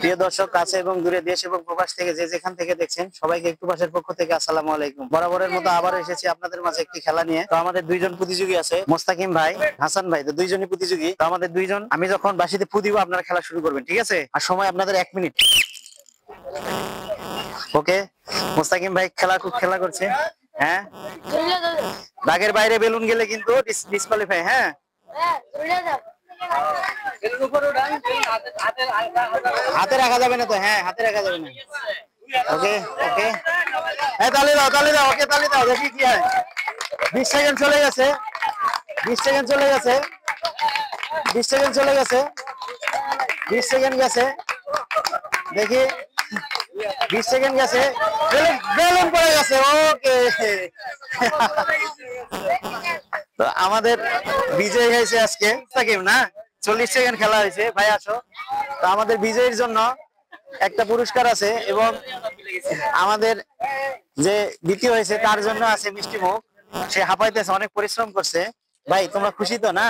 প্রিয় দর্শক, কাছে এবং দূরে, দেশ এবং প্রবাস থেকে যে যেখান থেকে দেখছেন, সবাইকে একটু পাশের পক্ষ থেকে আসসালামু আলাইকুম। বরাবরের মতো আবার এসেছি আপনাদের মাঝে একটি খেলা নিয়ে। তো আমাদের দুইজন প্রতিযোগী আছে, মোস্তাকিম ভাই, হাসান ভাই। তো দুইজনই প্রতিযোগী। তো আমাদের দুইজন, আমি যখন বাঁশিতে ফু দিব আপনারা খেলা শুরু করবেন, ঠিক আছে? আর সময় আপনাদের 1 মিনিট। ওকে, মোস্তাকিম ভাই খেলা করছে। হ্যাঁ, দাগের বাইরে বেলুন গেলে কিন্তু ডিসকোয়ালিফাই। হ্যাঁ, হাতে রাখা যাবে না তো। হ্যাঁ, হাতে রাখা যাবে না। ওকে ওকে, হ্যাঁ, তালি দাও। ওকে, তালি দাও, দেখি কি হয়। 20 সেকেন্ড চলে গেছে। 20 সেকেন্ড চলে গেছে। 20 সেকেন্ড চলে গেছে। 20 সেকেন্ড গেছে, দেখি। 20 সেকেন্ড গেছে, বেলুন পড়ে গেছে। ওকে, তো আমাদের বিজয় হয়েছে আজকে সাকিব না। 40 সেকেন্ড খেলা হয়েছে। ভাই আসো। তো আমাদের বিজয়ের জন্য একটা পুরস্কার আছে, এবং আমাদের যে দ্বিতীয় হয়েছে তার জন্য আছে মিষ্টি মুখ। সে হাঁপাইতেছে, অনেক পরিশ্রম করছে। ভাই তোমরা খুশি তো না?